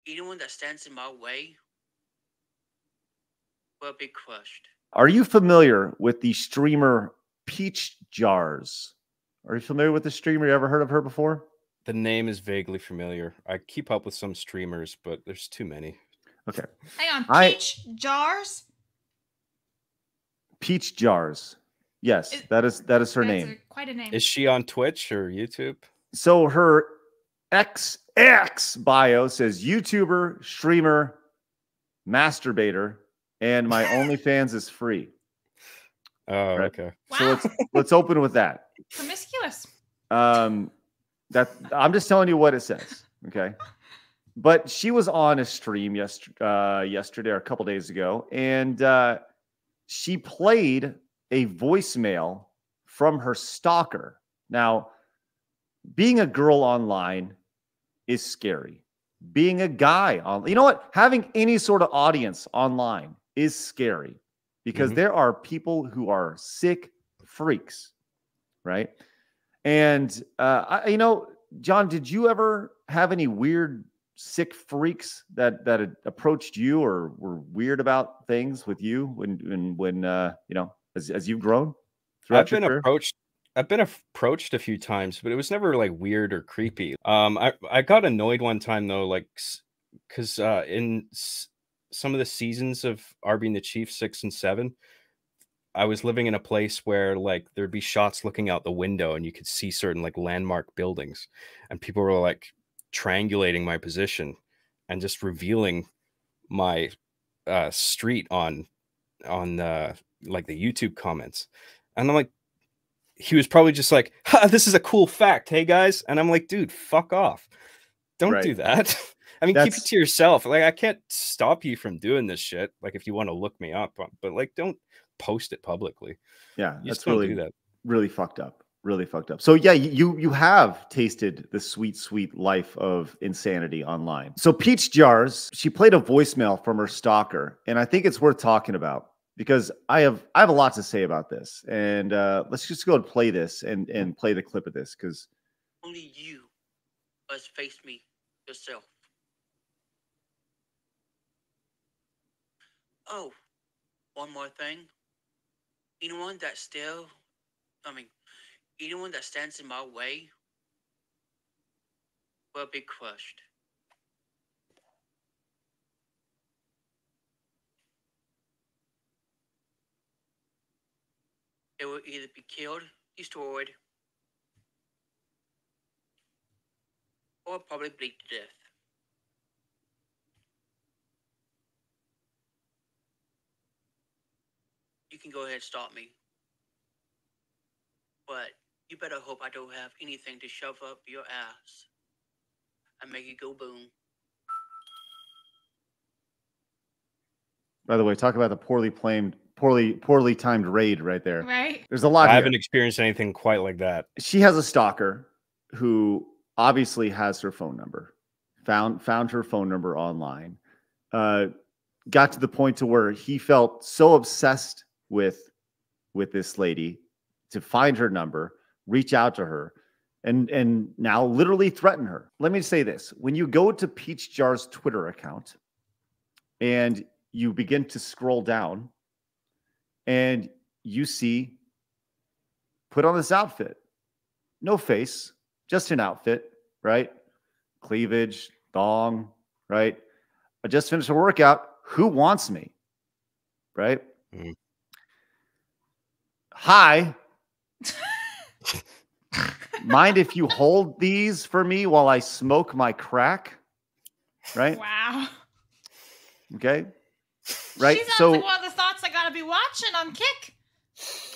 Anyone that stands in my way will be crushed. Are you familiar with the streamer Peach Jars? Are you familiar with the streamer? You ever heard of her before? The name is vaguely familiar. I keep up with some streamers, but there's too many. Okay. Hang on, Peach Jars? Peach Jars. Yes, that is her name. Quite a name. Is she on Twitch or YouTube? So her X bio says YouTuber, streamer, masturbator, and my OnlyFans is free. Oh, right? Okay. Wow. So let's open with that. Promiscuous. That I'm just telling you what it says. Okay. But she was on a stream yesterday or a couple days ago, and she played a voicemail from her stalker. Now, being a girl online is scary. Being a guy you know what? Having any sort of audience online is scary because there are people who are sick freaks, right? And you know, John, did you ever have any weird sick freaks that had approached you or were weird about things with you when you know, as you've grown throughout your career? I've been approached a few times, but it was never like weird or creepy. I got annoyed one time though, like because in some of the seasons of RB and the Chief 6 and 7, I was living in a place where like there'd be shots looking out the window and you could see certain like landmark buildings, and people were like triangulating my position and just revealing my street on like the YouTube comments. And I'm like, he was probably just like, ha, this is a cool fact, hey guys. And I'm like, dude, fuck off. Don't do that. I mean, keep it to yourself. Like, I can't stop you from doing this shit. Like, if you want to look me up, but like, don't post it publicly. Yeah, that's really really fucked up. Really fucked up. So yeah, you have tasted the sweet life of insanity online. So Peach Jars, she played a voicemail from her stalker, and I think it's worth talking about because I have a lot to say about this. And let's just go and play this and play the clip of this because only you must face me yourself. Oh, one more thing. Anyone that stands in my way will be crushed. They will either be killed, destroyed, or probably bleed to death. You can go ahead and stop me. But you better hope I don't have anything to shove up your ass and make it go boom. By the way, talk about the poorly timed raid right there. Right. There's a lot. I haven't experienced anything quite like that. She has a stalker who obviously has her phone number. Found her phone number online. Got to the point to where he felt so obsessed with this lady to find her number, reach out to her, and now literally threaten her. Let me say this. When you go to Peach Jar's Twitter account and you begin to scroll down and you see put on this outfit. No face, just an outfit, right? Cleavage, thong, right? I just finished a workout. Who wants me? Right? Mm. Hi. Mind if you hold these for me while I smoke my crack? Right? Wow. Okay. Right. She sounds like one of the thoughts I gotta be watching on Kick.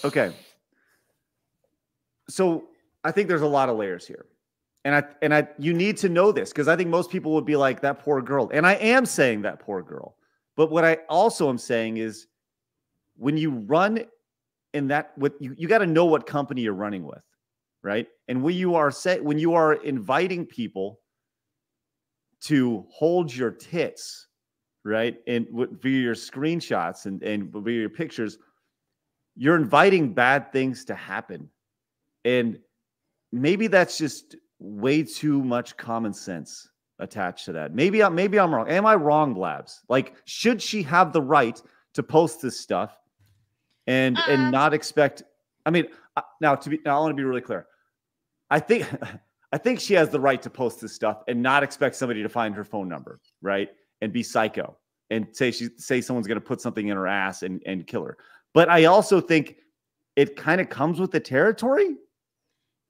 Okay. So I think there's a lot of layers here. And you need to know this because I think most people would be like, that poor girl. And I am saying that poor girl. But what I also am saying is when you run in that, you got to know what company you're running with, right? And when you are inviting people to hold your tits, right, and via your screenshots and via your pictures, you're inviting bad things to happen. And maybe that's just way too much common sense attached to that. Maybe I'm wrong. Am I wrong, Blabs? Like, should she have the right to post this stuff and not expect? I mean, now I want to be really clear. I think I think she has the right to post this stuff and not expect somebody to find her phone number, right? And be psycho and say someone's going to put something in her ass and kill her. But I also think it kind of comes with the territory.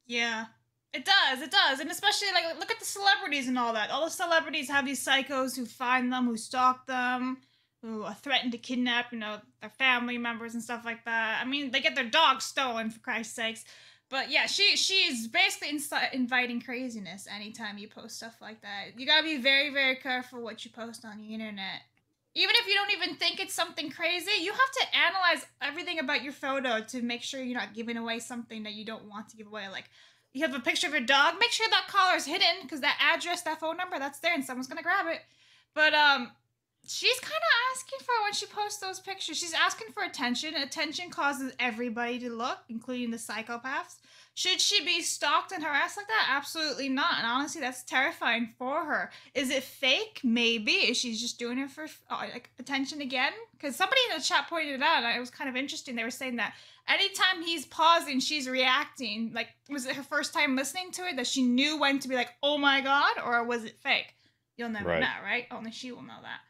Yeah, it does. It does. And especially, like, look at the celebrities and all that. All the celebrities have these psychos who find them, who stalk them, who threaten to kidnap, their family members and stuff like that. I mean, they get their dogs stolen, for Christ's sakes. But yeah, she's basically inviting craziness anytime you post stuff like that. You gotta be very, very careful what you post on the internet. Even if you don't even think it's something crazy, you have to analyze everything about your photo to make sure you're not giving away something that you don't want to give away. Like, you have a picture of your dog, make sure that collar is hidden, because that address, that phone number, that's there, and someone's gonna grab it. But, she's kind of asking for it when she posts those pictures. She's asking for attention. Attention causes everybody to look, including the psychopaths. Should she be stalked and harassed like that? Absolutely not. And honestly, that's terrifying for her. Is it fake? Maybe. Is she just doing it for attention again? Because somebody in the chat pointed it out, and it was kind of interesting. They were saying that anytime he's pausing, she's reacting. Like, was it her first time listening to it that she knew when to be like, oh my God? Or was it fake? You'll never know, right? Only she will know that.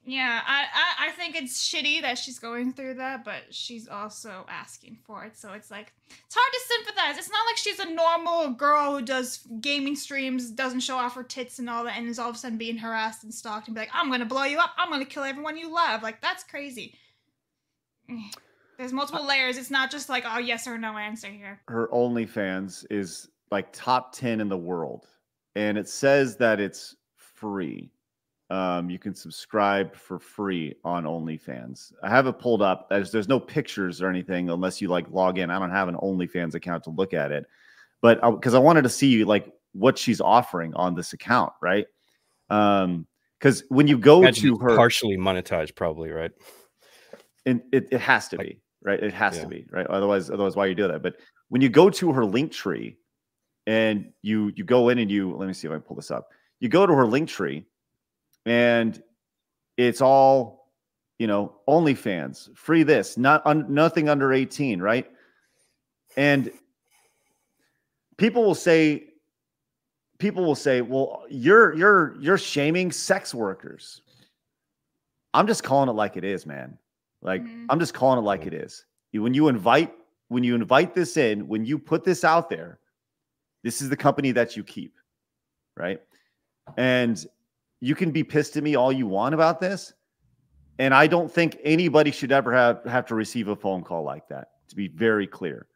Yeah, I think it's shitty that she's going through that, but she's also asking for it. So it's like, it's hard to sympathize. It's not like she's a normal girl who does gaming streams, doesn't show off her tits and all that, and is all of a sudden being harassed and stalked and be like, I'm going to blow you up. I'm going to kill everyone you love. Like, that's crazy. There's multiple layers. It's not just like, oh, yes or no answer here. Her OnlyFans is like top 10 in the world. And it says that it's free. You can subscribe for free on OnlyFans. I have it pulled up. There's no pictures or anything unless you like log in. I don't have an OnlyFans account to look at it, but because I wanted to see like what she's offering on this account, right? Because when you go to her, partially monetized, probably, right? And it has to be, right? It has to be, right? Otherwise, why you do that? But when you go to her link tree and you go in and let me see if I can pull this up. You go to her link tree. And it's all, OnlyFans, free this, nothing under 18, right? And people will say, well, you're shaming sex workers. I'm just calling it like it is, man. Like, I'm just calling it like it is. When you invite this in, when you put this out there, this is the company that you keep, right? And you can be pissed at me all you want about this. And I don't think anybody should ever have to receive a phone call like that, to be very clear.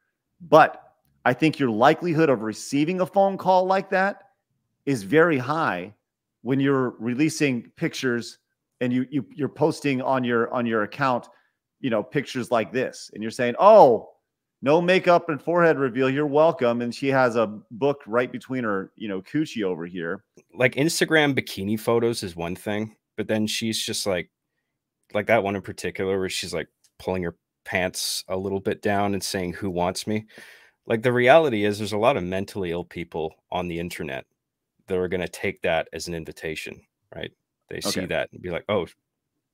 But I think your likelihood of receiving a phone call like that is very high when you're releasing pictures and you're posting on your account, pictures like this. And you're saying, oh, no makeup and forehead reveal, you're welcome. And she has a book right between her, coochie over here. Like Instagram bikini photos is one thing, but then she's just like that one in particular where she's like pulling her pants a little bit down and saying, who wants me? Like, the reality is there's a lot of mentally ill people on the internet that are going to take that as an invitation, right? They see that and be like, oh,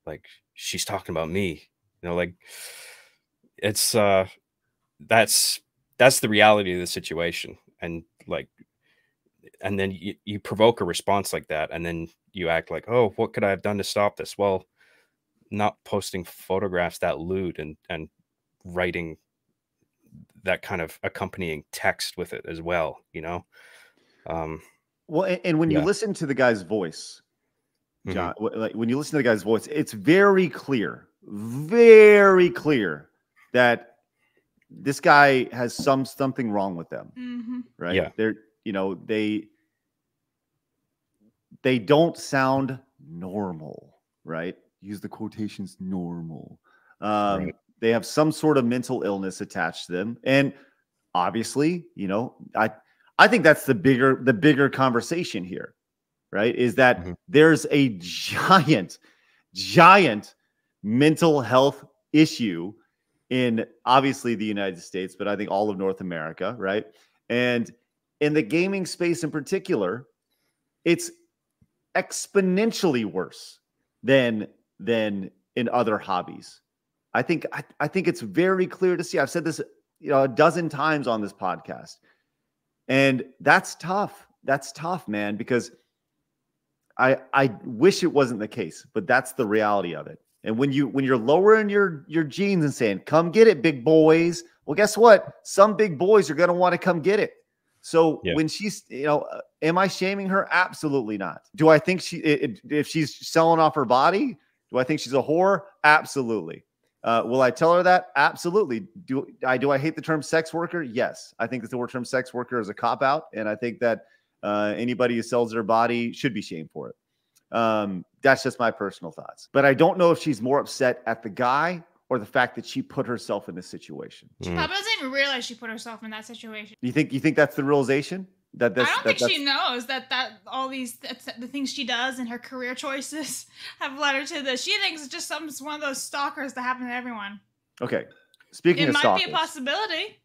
like she's talking about me, like it's, that's the reality of the situation. And like, and then you provoke a response like that. And then you act like, oh, what could I have done to stop this? Well, not posting photographs that lewd and writing that kind of accompanying text with it as well, Well, and when you listen to the guy's voice, John, like when you listen to the guy's voice, it's very clear that this guy has something wrong with them, right? Yeah. They're, they don't sound normal, right? Use the quotations normal. Right. They have some sort of mental illness attached to them. And obviously, I think that's the bigger conversation here, right? Is that there's a giant mental health issue in obviously the United States, but I think all of North America, right? And in the gaming space in particular, it's exponentially worse than in other hobbies. I think it's very clear to see. I've said this, a dozen times on this podcast, and that's tough. That's tough, man, because I wish it wasn't the case, but that's the reality of it. And when you're lowering your jeans and saying, "Come get it, big boys," well, guess what? Some big boys are going to want to come get it. So when she's, am I shaming her? Absolutely not. Do I think if she's selling off her body, do I think she's a whore? Absolutely. Will I tell her that? Absolutely. Do I hate the term sex worker? Yes. I think that the term sex worker is a cop out, and I think that anybody who sells their body should be shamed for it. That's just my personal thoughts. But I don't know if she's more upset at the guy or the fact that she put herself in this situation. She probably doesn't even realize she put herself in that situation. You think that's the realization? I don't think she knows that all the things she does and her career choices have led her to this. She thinks it's just one of those stalkers that happen to everyone. Okay. Speaking of stalkers. It might be a possibility.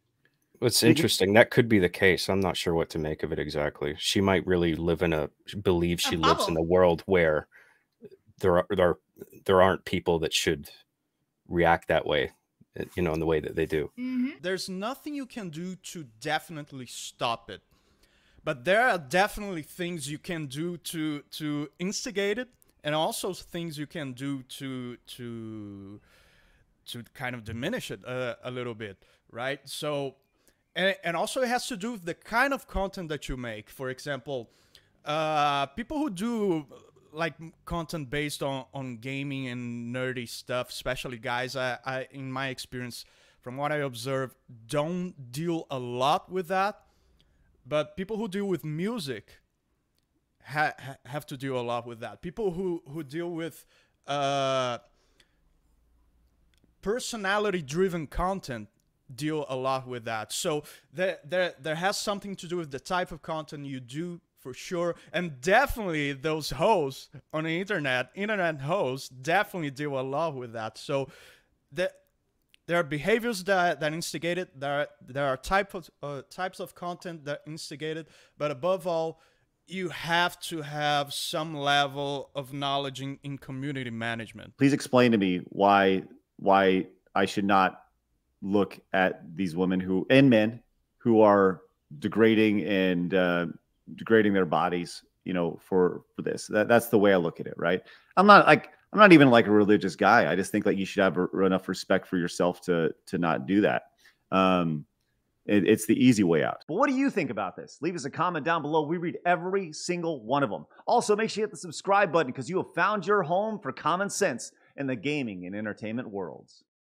It's interesting. That could be the case. I'm not sure what to make of it exactly. She might really believe she lives in a world where there aren't people that should react that way, in the way that they do. There's nothing you can do to definitely stop it, but there are definitely things you can do to instigate it, and also things you can do to kind of diminish it a little bit, right? So, and also it has to do with the kind of content that you make. For example, people who do like content based on gaming and nerdy stuff, especially guys, I in my experience, from what I observe, don't deal a lot with that. But people who deal with music have to deal a lot with that. People who deal with personality-driven content deal a lot with that. So there has something to do with the type of content you do, for sure. And definitely those hosts on the internet hosts definitely deal a lot with that. So there are behaviors that instigate it. There are types of content that instigate it. But above all, you have to have some level of knowledge in community management. Please explain to me why I should not look at these women and men who are degrading their bodies, for this. That's the way I look at it, right? I'm not even like a religious guy. I just think that you should have enough respect for yourself to not do that. It's the easy way out. But what do you think about this? Leave us a comment down below. We read every single one of them. Also, make sure you hit the subscribe button because you have found your home for common sense in the gaming and entertainment worlds.